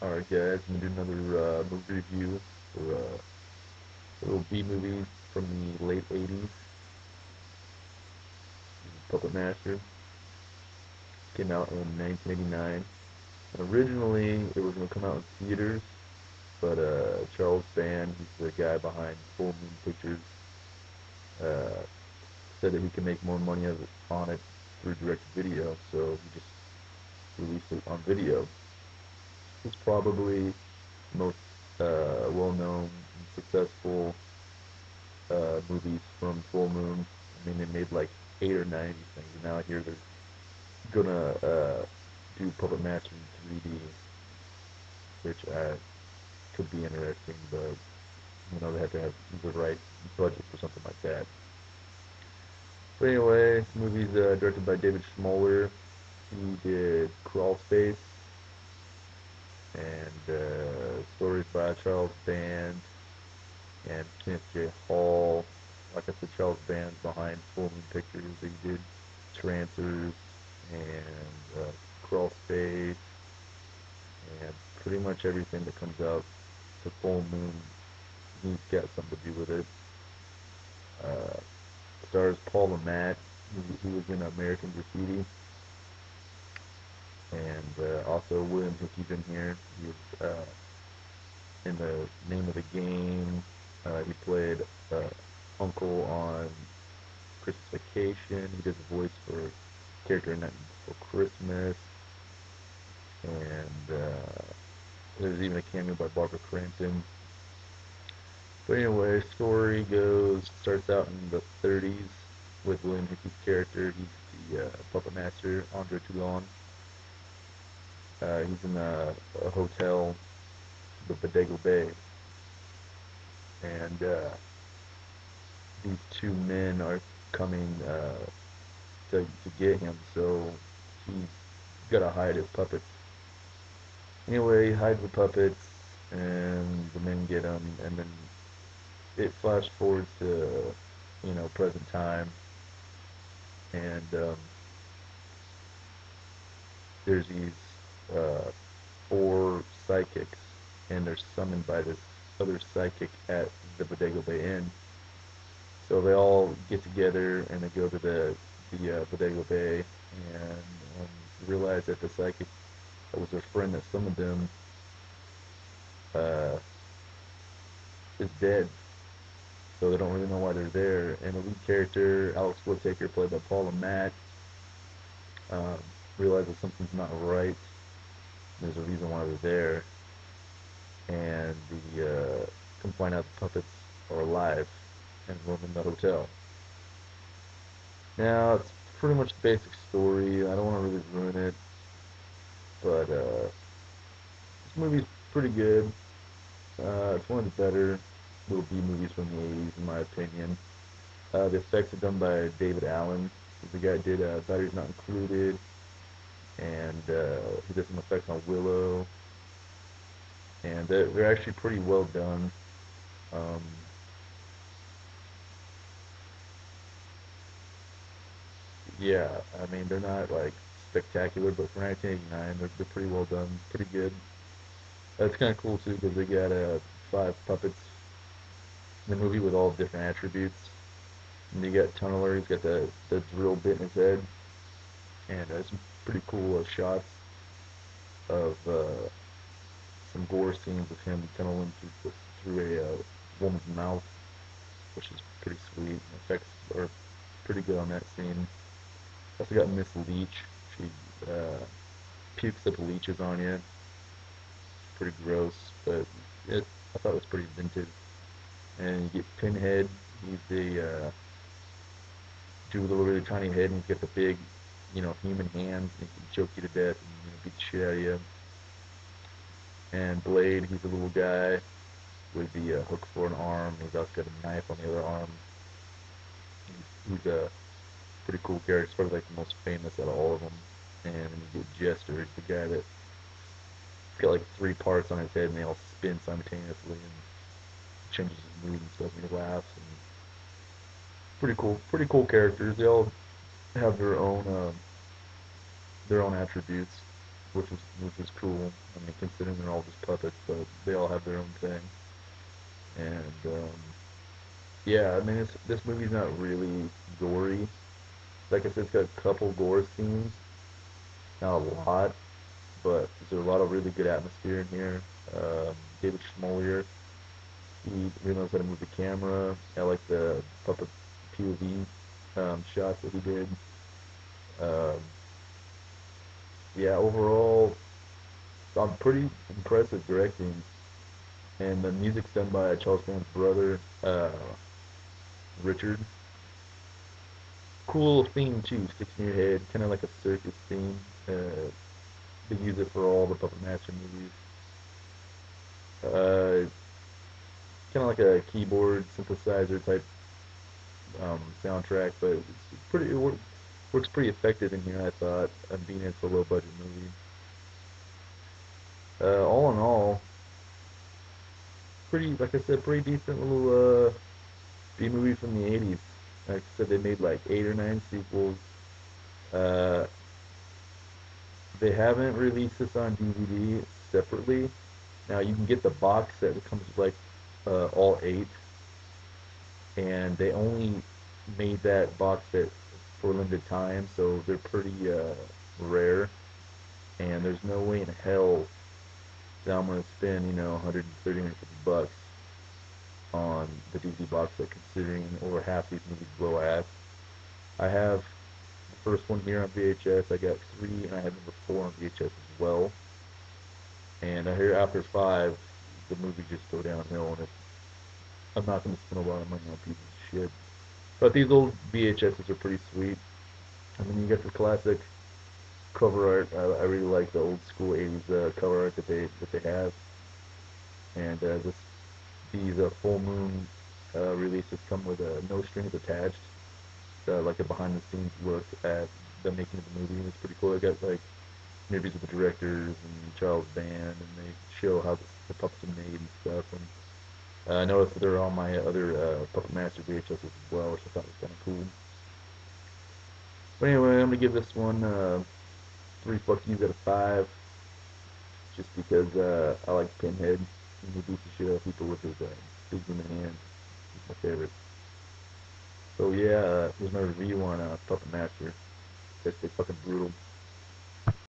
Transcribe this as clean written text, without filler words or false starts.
Alright guys, I'm gonna do another movie review for a little B movie from the late 80s, Puppet Master. Came out in 1989. Originally, it was going to come out in theaters, but Charles Band, who's the guy behind Full Moon Pictures, uh, said that he can make more money on it through direct video, so he just released it on video. It's probably the most well-known and successful movies from Full Moon. I mean, they made like 8 or 9 of these things, and now I hear they're gonna do Puppet Master in 3D, which could be interesting, but they have to have the right budget for something like that. But anyway, this movie's directed by David Schmoller. He did Crawl Space, and stories by Charles Band and Kenneth J. Hall. Like I said, Charles Band's behind Full Moon Pictures. He did Trancers and Crawl Space and pretty much everything that comes out to Full Moon. He's got something to do with it. Uh, Stars Paul Matt, who was in American Graffiti, and also William Hickey's in here. He was in the Name of the Game. He played uh, Uncle on Christmas Vacation. He did the voice for a character in Nightmare Before Christmas, and there's even a cameo by Barbara Crampton. But anyway, story starts out in the 30s with William Hickey's character. He's the puppet master, Andre Toulon. He's in a hotel, the Bodego Bay, and these two men are coming to get him. So he's got to hide his puppets. Anyway, he hides the puppets, and the men get him, and then it flash forwards to present time, and there's these four psychics, and they're summoned by this other psychic at the Bodego Bay Inn. So they all get together and they go to the Bodego Bay and realize that the psychic that was their friend that summoned them uh, is dead. So they don't really know why they're there. And the lead character, Alex Whittaker, played by Paula Matt, um, realizes something's not right. There's a reason why they're there, and the come find out the puppets are alive and roaming the hotel. Now it's pretty much the basic story. I don't want to really ruin it, but this movie's pretty good. It's one of the better little B movies from the 80s, in my opinion. The effects are done by David Allen. The guy did Batteries Not Included, and he did some effects on Willow, and they're actually pretty well done. Um, yeah, I mean they're not like spectacular, but for 1989, they're pretty well done, pretty good. That's kind of cool too because they got five puppets in the movie with all different attributes. And you got Tunneler, he's got the drill bit in his head, and some pretty cool shots of some gore scenes of him tunneling through a woman's mouth, which is pretty sweet. The effects are pretty good on that scene. Also got Miss Leech. She uh, pukes up leeches on you. Pretty gross, but I thought it was pretty inventive. And you get Pinhead. He's the dude with a really tiny head, and he's got the big, human hands, and he can choke you to death and beat the shit out of you. And Blade, he's a little guy with the hook for an arm. He's also got a knife on the other arm. He's a pretty cool character. He's probably like the most famous out of all of them. And then you get Jester. He's the guy that's got like three parts on his head, and they all spin simultaneously and changes his mood and stuff. And he laughs. And pretty cool characters. They all have their own attributes. which was cool. I mean, considering they're all just puppets, but they all have their own thing. And yeah, I mean, this movie's not really gory. Like I said, it's got a couple gore scenes, not a lot, but there's a lot of really good atmosphere in here. David Schmolier, he really knows how to move the camera. I like the puppet POV shots that he did. Um, yeah, overall, I'm pretty impressed with directing, and the music's done by Charles Band's brother, Richard. Cool theme too, sticks in your head, kind of like a circus theme. They use it for all the Puppet Master movies. Uh, kind of like a keyboard synthesizer type soundtrack, but it's pretty. Works pretty effective in here, I thought, being it's a low budget movie. All in all, pretty, like I said, pretty decent little B movie from the '80s. Like I said, they made like 8 or 9 sequels. Uh, they haven't released this on DVD separately. Now you can get the box set that comes with like all 8, and they only made that box set for a limited time, so they're pretty rare. And there's no way in hell that I'm gonna spend 130, 150 bucks on the DVD box set, considering over half these movies blow ass. I have the first one here on VHS. I got 3, and I have number 4 on VHS as well. And I hear after 5, the movies just go downhill, and I'm not going to spend a lot of money on pieces of shit. But these old VHSs are pretty sweet. I mean, you get the classic cover art. I really like the old school '80s cover art that they have, and these full moon releases come with no strings attached, like a behind the scenes look at the making of the movie. It's pretty cool. They got like interviews with the directors and Charles Band, and they show how the puppets are made and stuff. And I noticed that they're on my other Puppet Master VHSs as well, which I thought was kind of cool. But anyway, I'm gonna give this one 3 fuck yous out of 5, just because I like Pinhead. And he beats the shit out of people with his big human hands. He's my favorite. So yeah, here's my review on Puppet Master. It's fucking brutal.